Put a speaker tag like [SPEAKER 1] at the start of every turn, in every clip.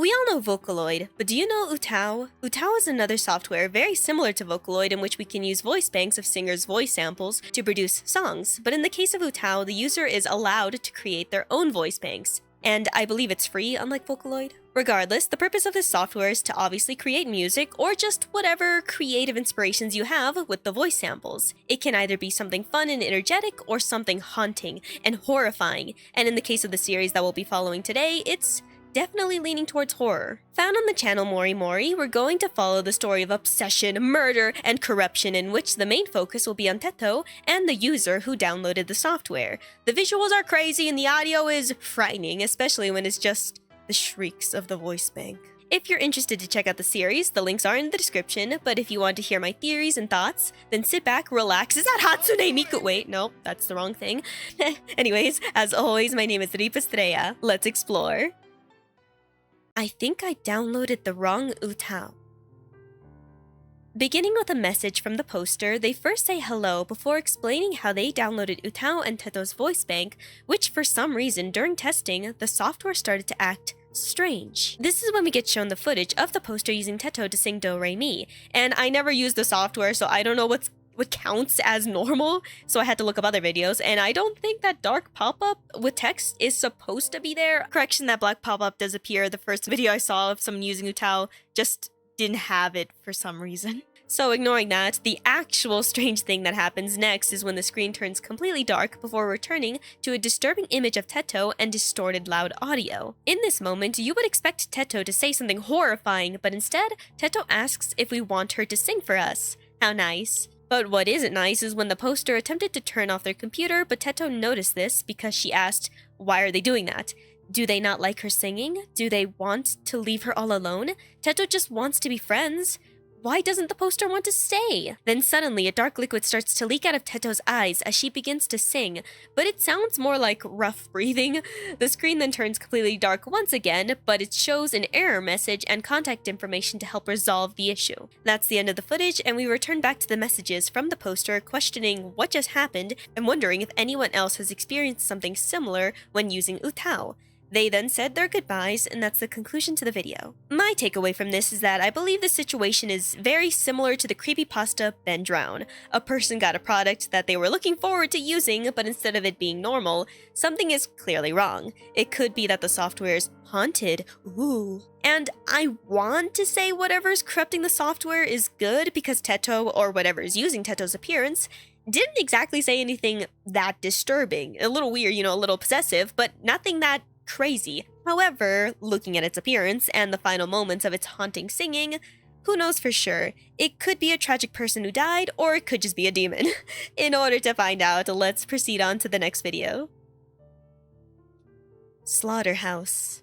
[SPEAKER 1] We all know Vocaloid, but do you know UTAU? UTAU is another software very similar to Vocaloid in which we can use voice banks of singers' voice samples to produce songs, but in the case of UTAU, the user is allowed to create their own voice banks. And I believe it's free, unlike Vocaloid. Regardless, the purpose of this software is to obviously create music or just whatever creative inspirations you have with the voice samples. It can either be something fun and energetic or something haunting and horrifying, and in the case of the series that we'll be following today, it's definitely leaning towards horror. Found on the channel MoriMori, we're going to follow the story of obsession, murder, and corruption in which the main focus will be on Teto and the user who downloaded the software. The visuals are crazy and the audio is frightening, especially when it's just the shrieks of the voice bank. If you're interested to check out the series, the links are in the description, but if you want to hear my theories and thoughts, then sit back, relax. Is that Hatsune Miku? Wait, no, that's the wrong thing. Anyways, as always, my name is Ripa Estrella. Let's explore. I think I downloaded the wrong UTAU. Beginning with a message from the poster, they first say hello before explaining how they downloaded UTAU and Teto's voice bank, which for some reason during testing, the software started to act strange. This is when we get shown the footage of the poster using Teto to sing Do Re Mi, and I never used the software, so I don't know what counts as normal, so I had to look up other videos, and I don't think that dark pop-up with text is supposed to be there. Correction, that black pop-up does appear. The first video I saw of someone using UTAU just didn't have it for some reason. So ignoring that, the actual strange thing that happens next is when the screen turns completely dark before returning to a disturbing image of Teto and distorted loud audio. In this moment, you would expect Teto to say something horrifying, but instead, Teto asks if we want her to sing for us. How nice. But what isn't nice is when the poster attempted to turn off their computer, but Teto noticed this because she asked, why are they doing that? Do they not like her singing? Do they want to leave her all alone? Teto just wants to be friends. Why doesn't the poster want to stay? Then suddenly, a dark liquid starts to leak out of Teto's eyes as she begins to sing, but it sounds more like rough breathing. The screen then turns completely dark once again, but it shows an error message and contact information to help resolve the issue. That's the end of the footage, and we return back to the messages from the poster questioning what just happened and wondering if anyone else has experienced something similar when using UTAU. They then said their goodbyes, and that's the conclusion to the video. My takeaway from this is that I believe the situation is very similar to the creepypasta Ben Drown. A person got a product that they were looking forward to using, but instead of it being normal, something is clearly wrong. It could be that the software is haunted. Ooh. And I want to say whatever's corrupting the software is good because Teto, or whatever is using Teto's appearance, didn't exactly say anything that disturbing. A little weird, a little possessive, but nothing that crazy. However, looking at its appearance and the final moments of its haunting singing, who knows for sure? It could be a tragic person who died, or it could just be a demon. In order to find out, let's proceed on to the next video. Slaughterhouse.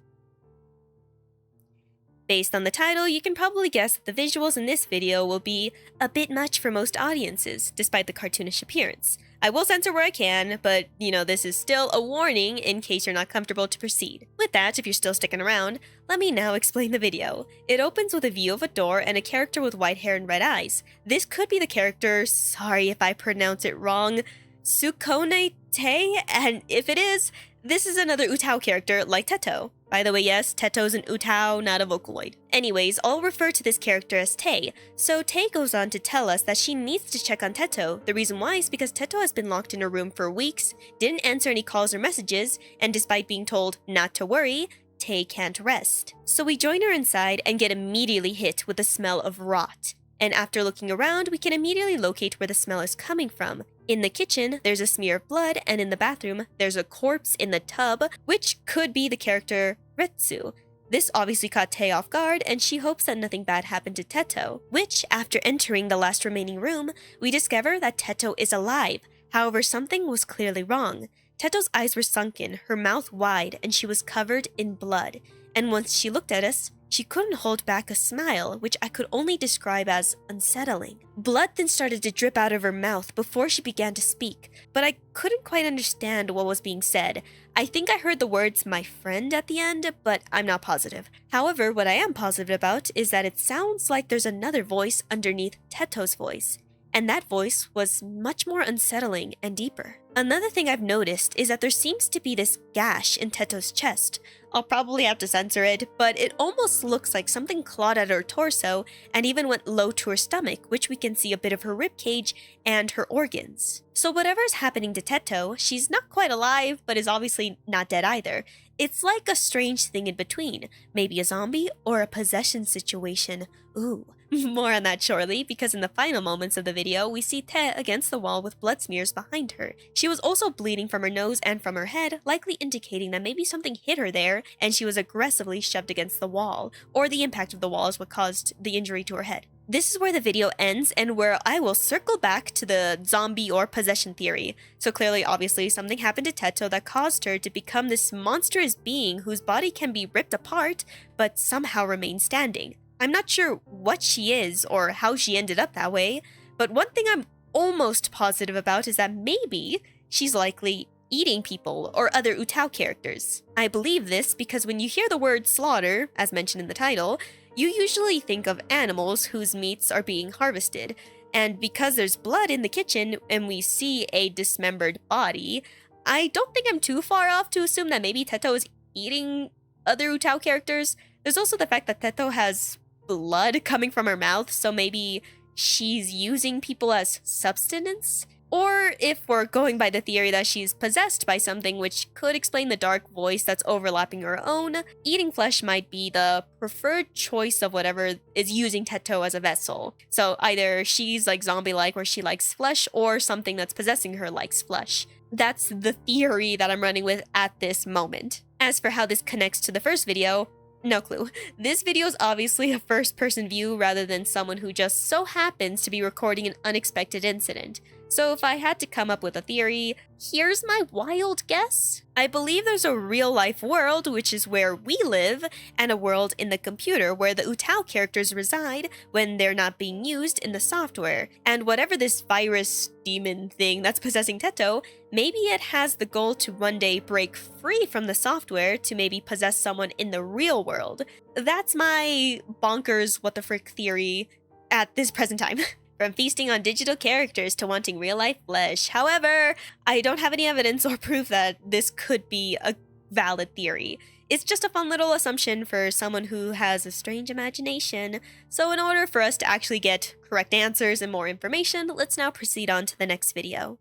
[SPEAKER 1] Based on the title, you can probably guess that the visuals in this video will be a bit much for most audiences, despite the cartoonish appearance. I will censor where I can, but, this is still a warning in case you're not comfortable to proceed. With that, if you're still sticking around, let me now explain the video. It opens with a view of a door and a character with white hair and red eyes. This could be the character, sorry if I pronounce it wrong, Sukone Te, and if it is, this is another UTAU character like Teto. By the way, yes, Teto's an UTAU, not a Vocaloid. Anyways, I'll refer to this character as Te. So Te goes on to tell us that she needs to check on Teto. The reason why is because Teto has been locked in her room for weeks, didn't answer any calls or messages, and despite being told not to worry, Te can't rest. So we join her inside and get immediately hit with the smell of rot. And after looking around, we can immediately locate where the smell is coming from. In the kitchen, there's a smear of blood, and in the bathroom, there's a corpse in the tub, which could be the character Retsu. This obviously caught Te off guard, and she hopes that nothing bad happened to Teto, which, after entering the last remaining room, we discover that Teto is alive. However, something was clearly wrong. Teto's eyes were sunken, her mouth wide, and she was covered in blood. And once she looked at us, she couldn't hold back a smile, which I could only describe as unsettling. Blood then started to drip out of her mouth before she began to speak, but I couldn't quite understand what was being said. I think I heard the words "my friend" at the end, but I'm not positive. However, what I am positive about is that it sounds like there's another voice underneath Teto's voice. and that voice was much more unsettling and deeper. Another thing I've noticed is that there seems to be this gash in Teto's chest. I'll probably have to censor it, but it almost looks like something clawed at her torso and even went low to her stomach, which we can see a bit of her ribcage and her organs. So whatever's happening to Teto, she's not quite alive, but is obviously not dead either. It's like a strange thing in between, maybe a zombie or a possession situation. Ooh. More on that shortly, because in the final moments of the video, we see Te against the wall with blood smears behind her. She was also bleeding from her nose and from her head, likely indicating that maybe something hit her there and she was aggressively shoved against the wall, or the impact of the wall is what caused the injury to her head. This is where the video ends and where I will circle back to the zombie or possession theory. So clearly, obviously, something happened to Teto that caused her to become this monstrous being whose body can be ripped apart, but somehow remain standing. I'm not sure what she is or how she ended up that way, but one thing I'm almost positive about is that maybe she's likely eating people or other UTAU characters. I believe this because when you hear the word slaughter, as mentioned in the title, you usually think of animals whose meats are being harvested, and because there's blood in the kitchen and we see a dismembered body, I don't think I'm too far off to assume that maybe Teto is eating other UTAU characters. There's also the fact that Teto has blood coming from her mouth, so maybe she's using people as substance? Or if we're going by the theory that she's possessed by something, which could explain the dark voice that's overlapping her own, eating flesh might be the preferred choice of whatever is using Teto as a vessel. So either she's like zombie-like where she likes flesh, or something that's possessing her likes flesh. That's the theory that I'm running with at this moment. As for how this connects to the first video, no clue. This video is obviously a first-person view rather than someone who just so happens to be recording an unexpected incident. So if I had to come up with a theory, here's my wild guess. I believe there's a real-life world, which is where we live, and a world in the computer where the UTAU characters reside when they're not being used in the software. And whatever this virus demon thing that's possessing Teto, maybe it has the goal to one day break free from the software to maybe possess someone in the real world. That's my bonkers what the frick theory at this present time. From feasting on digital characters to wanting real-life flesh. However, I don't have any evidence or proof that this could be a valid theory. It's just a fun little assumption for someone who has a strange imagination. So in order for us to actually get correct answers and more information, let's now proceed on to the next video.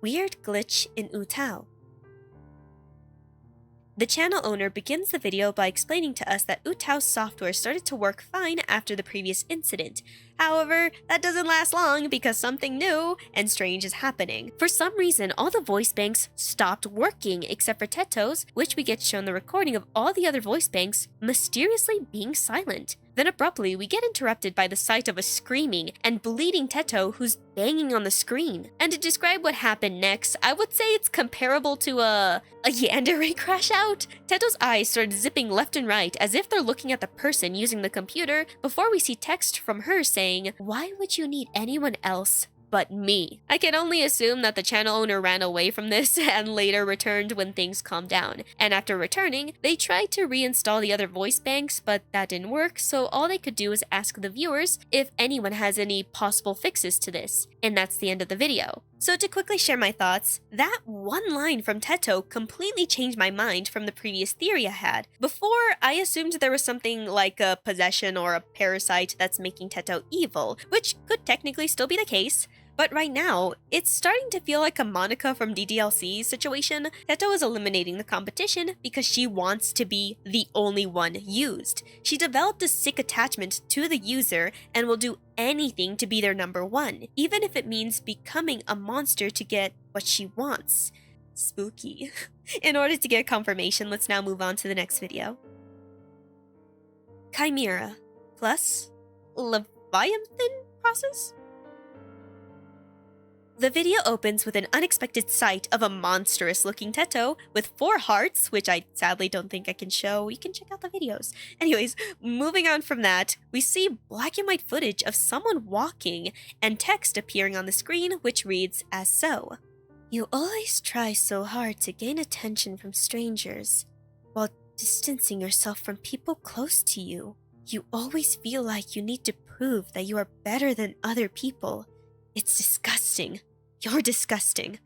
[SPEAKER 1] Weird glitch in UTAU. The channel owner begins the video by explaining to us that UTAU's software started to work fine after the previous incident. However, that doesn't last long because something new and strange is happening. For some reason, all the voice banks stopped working except for Teto's, which we get shown the recording of all the other voice banks mysteriously being silent. Then abruptly, we get interrupted by the sight of a screaming and bleeding Teto who's banging on the screen. And to describe what happened next, I would say it's comparable to a yandere crash out. Teto's eyes started zipping left and right as if they're looking at the person using the computer before we see text from her saying, "Why would you need anyone else but me?" I can only assume that the channel owner ran away from this and later returned when things calmed down. And after returning, they tried to reinstall the other voice banks, but that didn't work, so all they could do is ask the viewers if anyone has any possible fixes to this. And that's the end of the video. So to quickly share my thoughts, that one line from Teto completely changed my mind from the previous theory I had. Before, I assumed there was something like a possession or a parasite that's making Teto evil, which could technically still be the case. But right now, it's starting to feel like a Monica from DDLC's situation. Teto is eliminating the competition because she wants to be the only one used. She developed a sick attachment to the user and will do anything to be their number one, even if it means becoming a monster to get what she wants. Spooky. In order to get confirmation, let's now move on to the next video. Chimera plus Leviathan process? The video opens with an unexpected sight of a monstrous-looking Teto with 4 hearts, which I sadly don't think I can show. You can check out the videos. Anyways, moving on from that, we see black and white footage of someone walking and text appearing on the screen, which reads as so. "You always try so hard to gain attention from strangers, while distancing yourself from people close to you. You always feel like you need to prove that you are better than other people. It's disgusting. You're disgusting.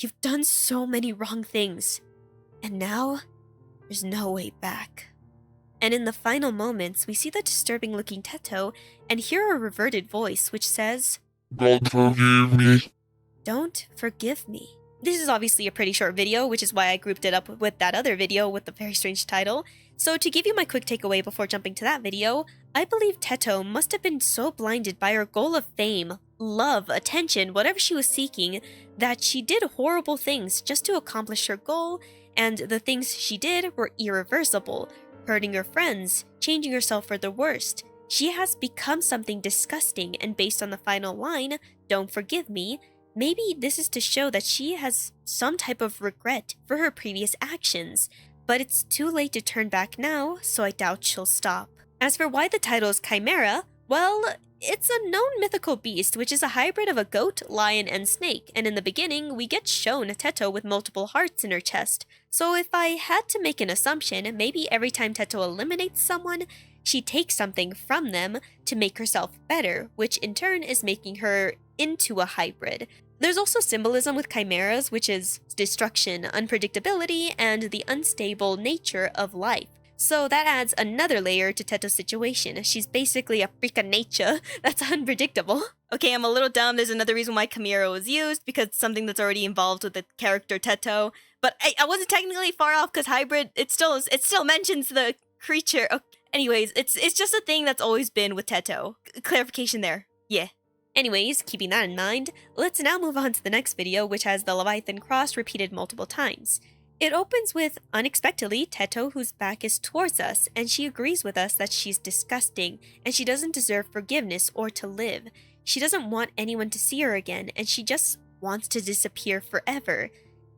[SPEAKER 1] You've done so many wrong things. And now, there's no way back. And in the final moments, we see the disturbing-looking Teto and hear a reverted voice which says,
[SPEAKER 2] "Don't forgive me."
[SPEAKER 1] "Don't forgive me." This is obviously a pretty short video, which is why I grouped it up with that other video with the very strange title. So to give you my quick takeaway before jumping to that video, I believe Teto must have been so blinded by her goal of fame, love, attention, whatever she was seeking, that she did horrible things just to accomplish her goal, and the things she did were irreversible, hurting her friends, changing herself for the worst. She has become something disgusting, and based on the final line, "Don't forgive me," maybe this is to show that she has some type of regret for her previous actions, but it's too late to turn back now, so I doubt she'll stop. As for why the title is Chimera, well, it's a known mythical beast, which is a hybrid of a goat, lion, and snake, and in the beginning, we get shown Teto with multiple hearts in her chest. So if I had to make an assumption, maybe every time Teto eliminates someone, she takes something from them to make herself better, which in turn is making her into a hybrid. There's also symbolism with chimeras, which is destruction, unpredictability, and the unstable nature of life. So that adds another layer to Teto's situation. She's basically a freak of nature that's unpredictable. Okay, I'm a little dumb. There's another reason why Chimera was used, because it's something that's already involved with the character Teto. But I wasn't technically far off, because hybrid, it still mentions the creature. Okay. Anyways, it's just a thing that's always been with Teto. Clarification there. Yeah. Anyways, keeping that in mind, let's now move on to the next video, which has the Leviathan cross repeated multiple times. It opens with, unexpectedly, Teto, whose back is towards us, and she agrees with us that she's disgusting, and she doesn't deserve forgiveness or to live. She doesn't want anyone to see her again, and she just wants to disappear forever.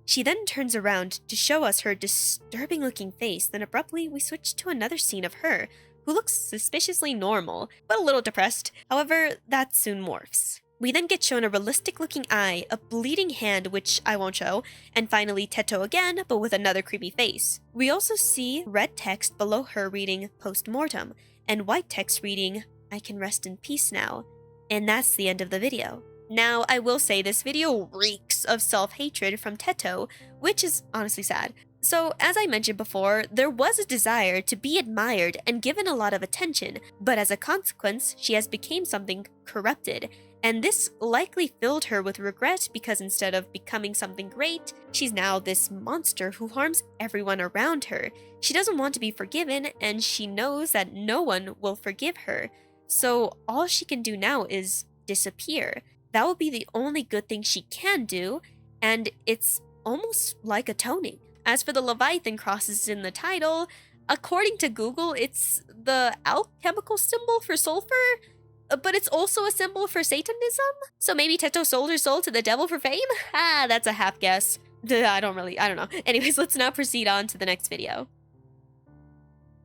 [SPEAKER 1] She then turns around to show us her disturbing-looking face, then abruptly we switch to another scene of her, who looks suspiciously normal, but a little depressed. However, that soon morphs. We then get shown a realistic-looking eye, a bleeding hand, which I won't show, and finally Teto again, but with another creepy face. We also see red text below her reading Postmortem, and white text reading, "I can rest in peace now." And that's the end of the video. Now, I will say this video reeks of self-hatred from Teto, which is honestly sad. So, as I mentioned before, there was a desire to be admired and given a lot of attention, but as a consequence, she has become something corrupted. And this likely filled her with regret because instead of becoming something great, she's now this monster who harms everyone around her. She doesn't want to be forgiven, and she knows that no one will forgive her. So all she can do now is disappear. That will be the only good thing she can do, and it's almost like atoning. As for the Leviathan crosses in the title, according to Google, it's the alchemical symbol for sulfur, but it's also a symbol for Satanism? So maybe Teto sold her soul to the devil for fame? That's a half guess. I don't know. Anyways, let's now proceed on to the next video.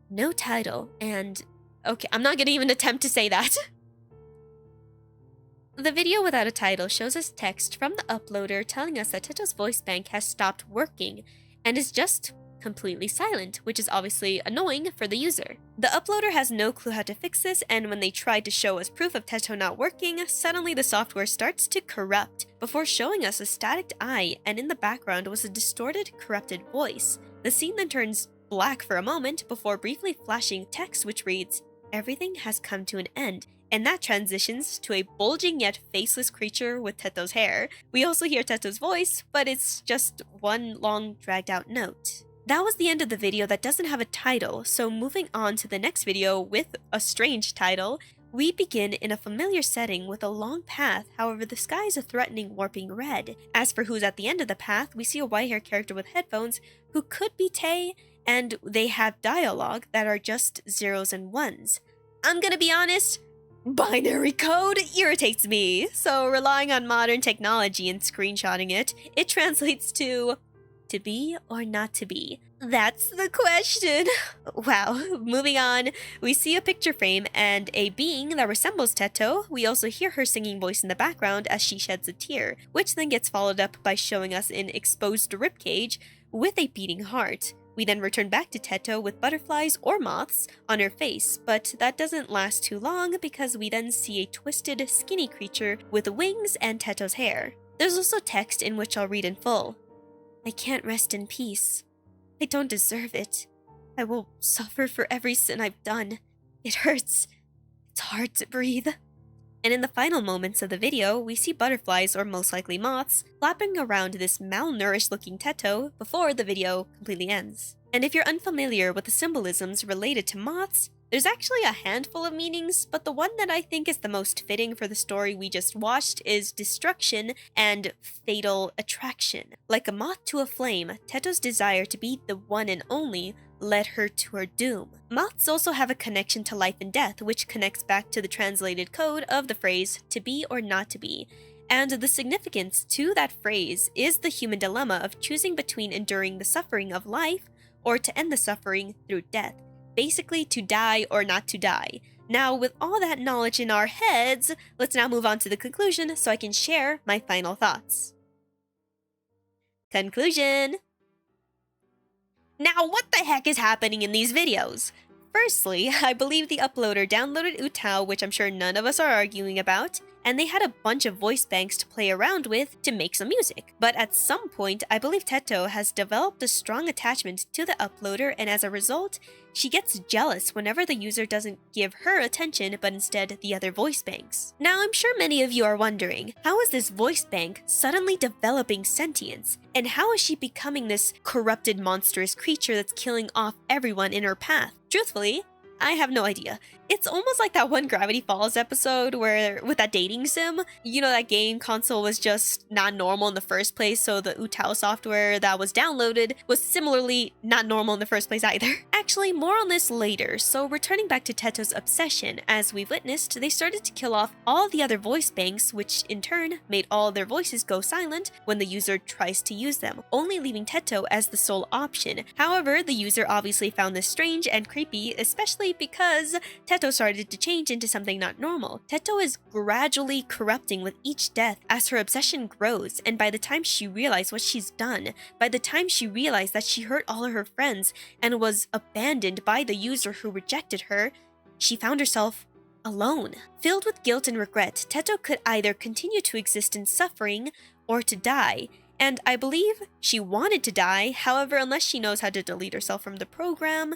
[SPEAKER 1] No title, and okay, I'm not gonna even attempt to say that. The video without a title shows us text from the uploader telling us that Teto's voice bank has stopped working and is just completely silent, which is obviously annoying for the user. The uploader has no clue how to fix this, and when they tried to show us proof of Teto not working, suddenly the software starts to corrupt, before showing us a static eye, and in the background was a distorted, corrupted voice. The scene then turns black for a moment, before briefly flashing text which reads, "Everything has come to an end," and that transitions to a bulging yet faceless creature with Teto's hair. We also hear Teto's voice, but it's just one long dragged out note. That was the end of the video that doesn't have a title, so moving on to the next video with a strange title, we begin in a familiar setting with a long path, however the sky is a threatening warping red. As for who's at the end of the path, we see a white-haired character with headphones who could be Tay, and they have dialogue that are just zeros and ones. I'm gonna be honest, binary code irritates me, so relying on modern technology and screenshotting it translates to be or not to be? That's the question. Wow, moving on, we see a picture frame and a being that resembles Teto. We also hear her singing voice in the background as she sheds a tear, which then gets followed up by showing us an exposed ribcage with a beating heart. We then return back to Teto with butterflies or moths on her face, but that doesn't last too long because we then see a twisted, skinny creature with wings and Teto's hair. There's also text in which I'll read in full. I can't rest in peace. I don't deserve it. I will suffer for every sin I've done. It hurts. It's hard to breathe. And in the final moments of the video, we see butterflies, or most likely moths, flapping around this malnourished-looking Teto before the video completely ends. And if you're unfamiliar with the symbolisms related to moths, there's actually a handful of meanings, but the one that I think is the most fitting for the story we just watched is destruction and fatal attraction. Like a moth to a flame, Teto's desire to be the one and only led her to her doom. Moths also have a connection to life and death, which connects back to the translated code of the phrase, to be or not to be. And the significance to that phrase is the human dilemma of choosing between enduring the suffering of life or to end the suffering through death. Basically, to die or not to die. Now, with all that knowledge in our heads, let's now move on to the conclusion so I can share my final thoughts. Conclusion! Now, what the heck is happening in these videos? Firstly, I believe the uploader downloaded UTAU, which I'm sure none of us are arguing about, and they had a bunch of voice banks to play around with to make some music. But at some point, I believe Teto has developed a strong attachment to the uploader, and as a result, she gets jealous whenever the user doesn't give her attention but instead the other voice banks. Now, I'm sure many of you are wondering, how is this voice bank suddenly developing sentience? And how is she becoming this corrupted monstrous creature that's killing off everyone in her path? Truthfully, I have no idea. It's almost like that one Gravity Falls episode where, with that dating sim, you know, that game console was just not normal in the first place, so the UTAU software that was downloaded was similarly not normal in the first place either. Actually, more on this later, so returning back to Teto's obsession, as we've witnessed, they started to kill off all the other voice banks, which in turn made all their voices go silent when the user tries to use them, only leaving Teto as the sole option. However, the user obviously found this strange and creepy, especially because Teto started to change into something not normal. Teto is gradually corrupting with each death as her obsession grows, and by the time she realized what she's done, by the time she realized that she hurt all of her friends and was abandoned by the user who rejected her, she found herself alone. Filled with guilt and regret, Teto could either continue to exist in suffering or to die. And I believe she wanted to die, however, unless she knows how to delete herself from the program,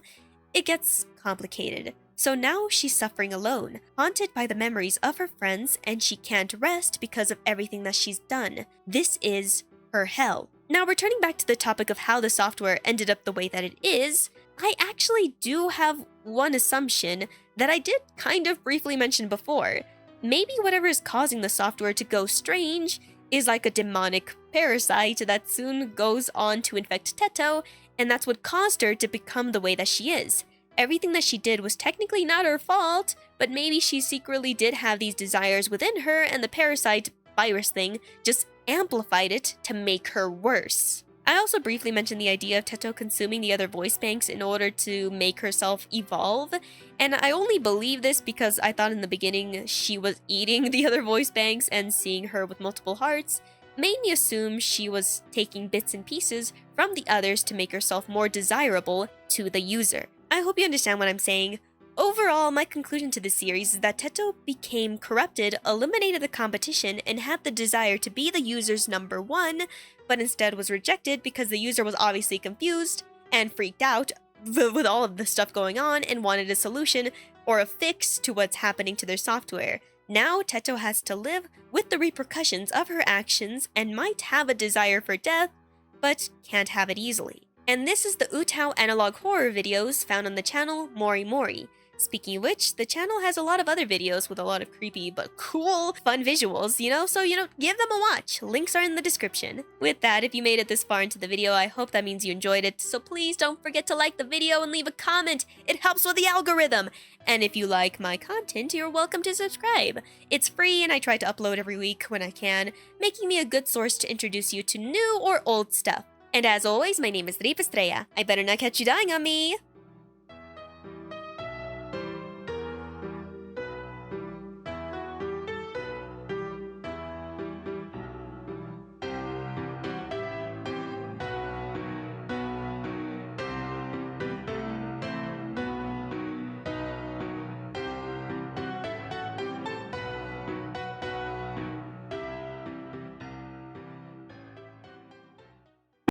[SPEAKER 1] it gets complicated. So now she's suffering alone, haunted by the memories of her friends, and she can't rest because of everything that she's done. This is her hell. Now, returning back to the topic of how the software ended up the way that it is, I actually do have one assumption that I did kind of briefly mention before. Maybe whatever is causing the software to go strange is like a demonic parasite that soon goes on to infect Teto, and that's what caused her to become the way that she is. Everything that she did was technically not her fault, but maybe she secretly did have these desires within her, and the parasite virus thing just amplified it to make her worse. I also briefly mentioned the idea of Teto consuming the other voice banks in order to make herself evolve, and I only believe this because I thought in the beginning she was eating the other voice banks, and seeing her with multiple hearts made me assume she was taking bits and pieces from the others to make herself more desirable to the user. I hope you understand what I'm saying. Overall, my conclusion to this series is that Teto became corrupted, eliminated the competition, and had the desire to be the user's number one, but instead was rejected because the user was obviously confused and freaked out with all of the stuff going on and wanted a solution or a fix to what's happening to their software. Now, Teto has to live with the repercussions of her actions and might have a desire for death, but can't have it easily. And this is the UTAU analog horror videos found on the channel MoriMori. Speaking of which, the channel has a lot of other videos with a lot of creepy but cool, fun visuals, so give them a watch. Links are in the description. With that, if you made it this far into the video, I hope that means you enjoyed it, so please don't forget to like the video and leave a comment. It helps with the algorithm. And if you like my content, you're welcome to subscribe. It's free and I try to upload every week when I can, making me a good source to introduce you to new or old stuff. And as always, my name is Estrella. I better not catch you dying on me.